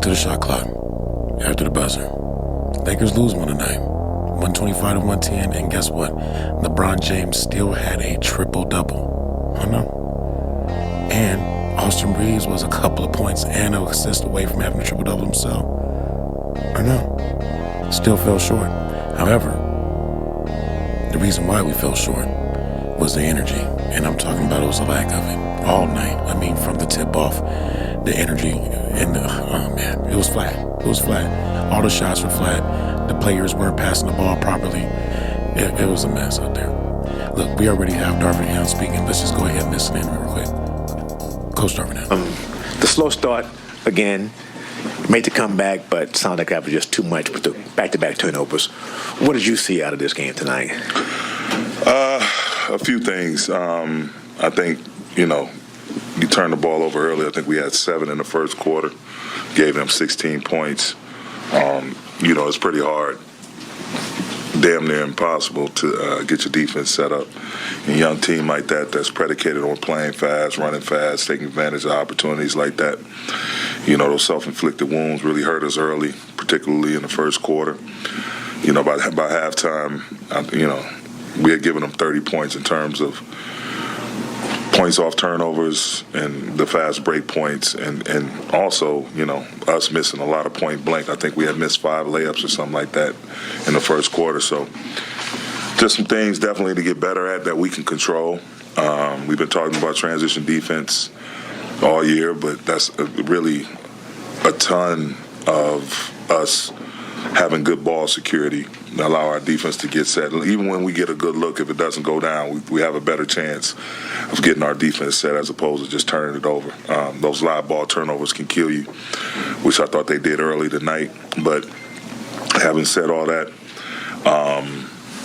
to the shot clock after the buzzer. Lakers lose one tonight, 125-110, and guess what? LeBron James still had a triple-double. I know. And Austin Reeves was a couple of points and an assist away from having a triple-double himself. I know. Still fell short. However, the reason why we fell short was the energy, and I'm talking about it was a lack of it all night. I mean, from the tip off, the energy, and oh man, it was flat. It was flat. All the shots were flat. The players weren't passing the ball properly. It was a mess out there. Look, we already have Darvin Ham speaking. Let's just go ahead and listen in real quick. Coach Darvin Ham. The slow start, again, made the comeback, but sounded like that was just too much with the back-to-back turnovers. What did you see out of this game tonight? A few things. I think, you turned the ball over early. I think we had 7 in the first quarter, gave them 16 points. It's pretty hard, damn near impossible to get your defense set up. A young team like that that's predicated on playing fast, running fast, taking advantage of opportunities like that. Those self-inflicted wounds really hurt us early, particularly in the first quarter. By halftime, we had given them 30 points in terms of points off turnovers and the fast break points, and also, us missing a lot of point blank. I think we had missed 5 layups or something like that in the first quarter. So just some things definitely to get better at that we can control. We've been talking about transition defense all year, but that's really a ton of us having good ball security, allow our defense to get set. Even when we get a good look, if it doesn't go down, we have a better chance of getting our defense set as opposed to just turning it over. Those live ball turnovers can kill you, which I thought they did early tonight. But having said all that,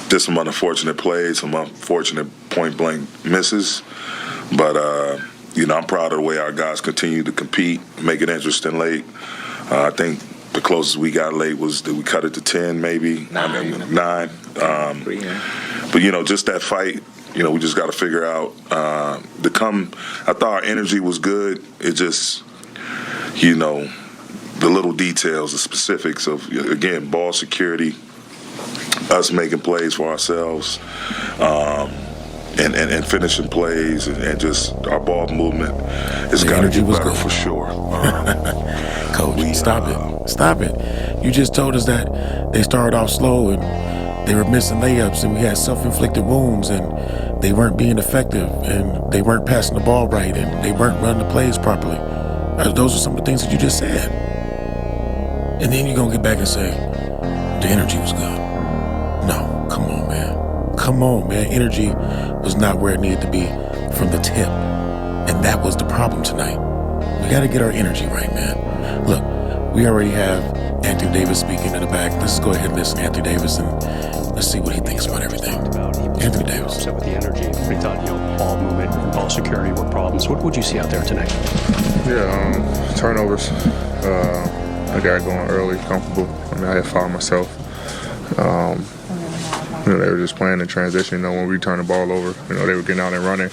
just some unfortunate plays, some unfortunate point-blank misses. But, I'm proud of the way our guys continue to compete, make it interesting late. I think the closest we got late was that we cut it to 10, maybe 9. But just that fight, we just got to figure out I thought our energy was good. It just, the little details, the specifics of, again, ball security, us making plays for ourselves, and finishing plays, and just our ball movement has got to get better for sure. Coach, stop it. You just told us that they started off slow and they were missing layups and we had self-inflicted wounds and they weren't being effective and they weren't passing the ball right and they weren't running the plays properly. Those are some of the things that you just said. And then you're going to get back and say, the energy was good. No, come on, man. Come on, man. Energy was not where it needed to be from the tip. And that was the problem tonight. We got to get our energy right, man. Look, we already have Anthony Davis speaking in the back. Let's go ahead and listen to Anthony Davis and let's see what he thinks about everything. Anthony Davis. Upset with the energy. We thought, ball movement and ball security were problems. What would you see out there tonight? Yeah, turnovers. I got going early, comfortable. I had fouled myself. They were just playing in transition. When we turned the ball over, they were getting out and running.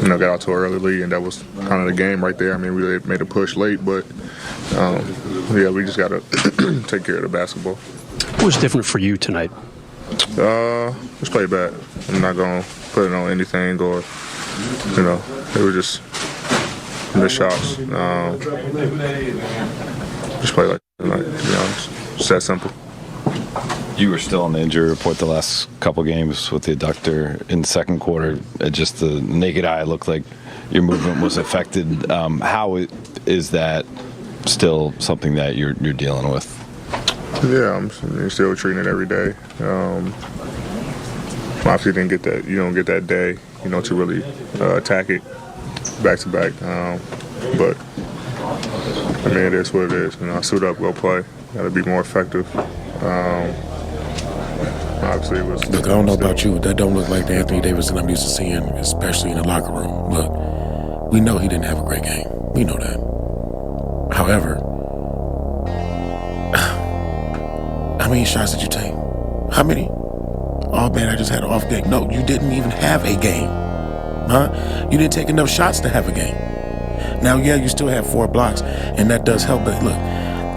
Got out to an early lead, and that was kind of the game right there. I mean, we made a push late, but we just got to take care of the basketball. What was different for you tonight? Just play bad. I'm not going to put it on anything or, they were just missed shots. Just play like tonight, to be honest. Just that simple. You were still on the injury report the last couple games with the adductor in the second quarter. Just the naked eye looked like your movement was affected. How is that still something that you're dealing with? Yeah, I'm still treating it every day. Obviously, didn't get that. You don't get that day, to really attack it back to back. But I mean, it is what it is. I suit up, go play. Got to be more effective. Obviously, it was. Look, I don't know about you, but that don't look like the Anthony Davis that I'm used to seeing, especially in the locker room. Look, we know he didn't have a great game. We know that. However, how many shots did you take? How many? Oh, man, I just had an off game. No, you didn't even have a game. Huh? You didn't take enough shots to have a game. Now, yeah, you still have 4 blocks, and that does help. But look,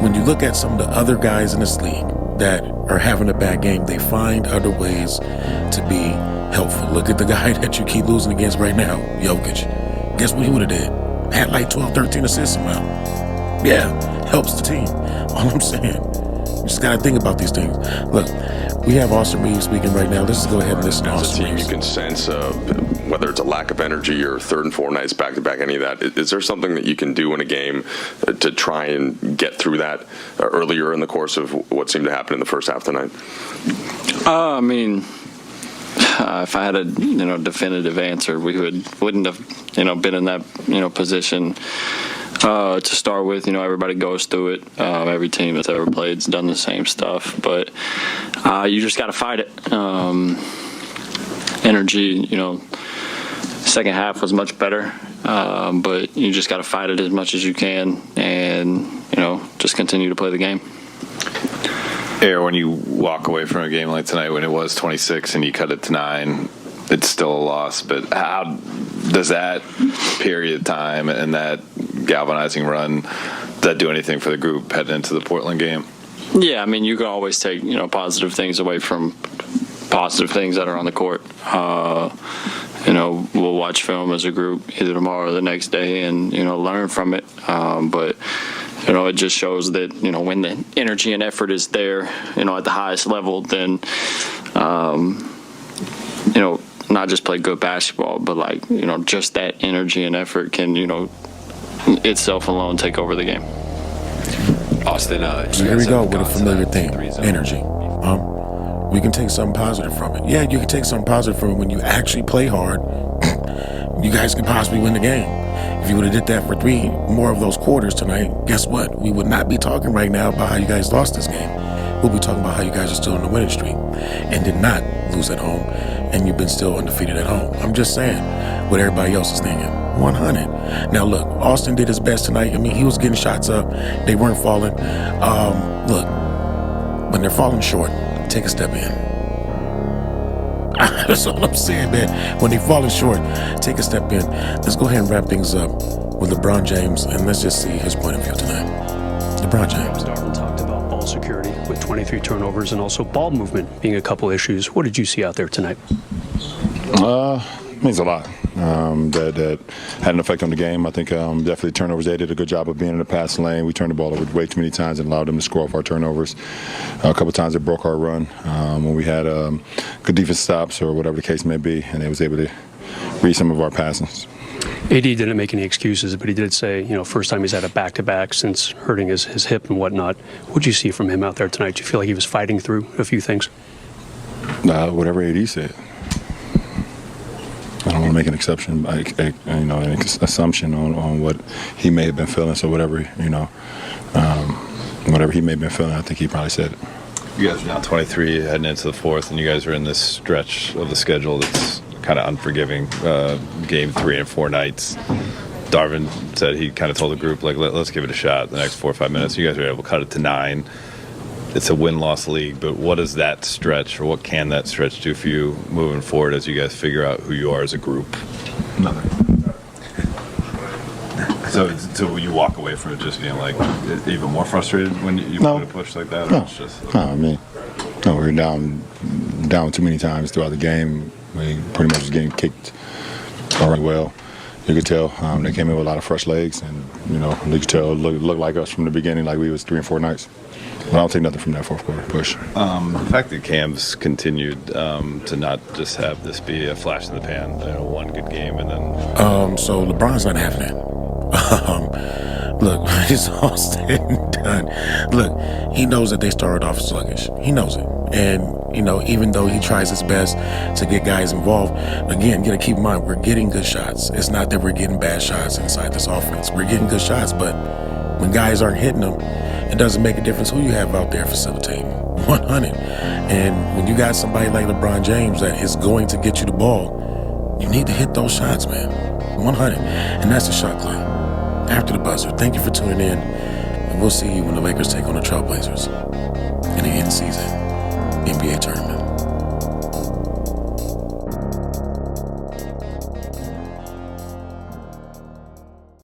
when you look at some of the other guys in this league that are having a bad game, they find other ways to be helpful. Look at the guy that you keep losing against right now, Jokic. Guess what he would have did? Had like 12, 13 assists somehow. Yeah, helps the team. All I'm saying, you just got to think about these things. Look, we have Austin Reeves speaking right now. Let's just go ahead and listen to As a Austin team, Reeves. you can sense whether it's a lack of energy or 3rd and 4 nights back-to-back, any of that. Is there something that you can do in a game to try and get through that earlier in the course of what seemed to happen in the first half of the night? I mean, if I had a definitive answer, we wouldn't have been in that position to start with. Everybody goes through it. Every team that's ever played has done the same stuff, but you just got to fight it. Energy, second half was much better, but you just got to fight it as much as you can, and just continue to play the game. Air, when you walk away from a game like tonight when it was 26 and you cut it to 9, it's still a loss, but how does that period of time and that galvanizing run, does that do anything for the group heading into the Portland game? Yeah, I mean, you can always take positive things away from positive things that are on the court. We'll watch film as a group either tomorrow or the next day and learn from it, but it just shows that when the energy and effort is there at the highest level, then not just play good basketball, but just that energy and effort can itself alone take over the game. Austin, So here we go with a familiar thing, energy. We can take something positive from it. Yeah, you can take something positive from it when you actually play hard. You guys could possibly win the game. If you would have did that for 3 more of those quarters tonight, guess what? We would not be talking right now about how you guys lost this game. We'll be talking about how you guys are still on the winning streak and did not lose at home, and you've been still undefeated at home. I'm just saying what everybody else is thinking. 100. Now look, Austin did his best tonight. I mean, he was getting shots up. They weren't falling. Look, when they're falling short, take a step in. That's all I'm saying, man. When they're falling short, take a step in. Let's go ahead and wrap things up with LeBron James, and let's just see his point of view tonight. LeBron James. Darvin talked about ball security with 23 turnovers and also ball movement being a couple issues. What did you see out there tonight? Means a lot. That had an effect on the game. I think definitely turnovers. They did a good job of being in the passing lane. We turned the ball over way too many times and allowed them to score off our turnovers. A couple times it broke our run when we had good defense stops or whatever the case may be, and they was able to read some of our passes. AD didn't make any excuses, but he did say, first time he's had a back-to-back since hurting his hip and whatnot. What did you see from him out there tonight? Do you feel like he was fighting through a few things? Whatever AD said. I don't want to make an exception, an assumption on what he may have been feeling. So whatever he may have been feeling, I think he probably said it. You guys are now 23 heading into the 4th, and you guys are in this stretch of the schedule that's kind of unforgiving. Game 3 and 4 nights. Darvin said he kind of told the group, let's give it a shot the next 4 or 5 minutes. You guys were able to cut it to 9. It's a win-loss league, but what does that stretch, or what can that stretch do for you moving forward as you guys figure out who you are as a group? Nothing. So you walk away from it just being even more frustrated when you put a push like that? Or it's just we were down too many times throughout the game. We pretty much was getting kicked already well. You could tell they came in with a lot of fresh legs, and you could tell it looked like us from the beginning, like we was 3 and 4 nights. But I don't take nothing from that 4th quarter push. The fact that Cam's continued to not just have this be a flash in the pan, one good game and then. So LeBron's not having it. Look, it's all said and done. Look, he knows that they started off sluggish. He knows it. And, even though he tries his best to get guys involved, again, you got to keep in mind, we're getting good shots. It's not that we're getting bad shots inside this offense. We're getting good shots, but when guys aren't hitting them, it doesn't make a difference who you have out there facilitating. 100. And when you got somebody like LeBron James that is going to get you the ball, you need to hit those shots, man. 100. And that's the shot clock. After the buzzer. Thank you for tuning in. And we'll see you when the Lakers take on the Trailblazers in the end season NBA tournament.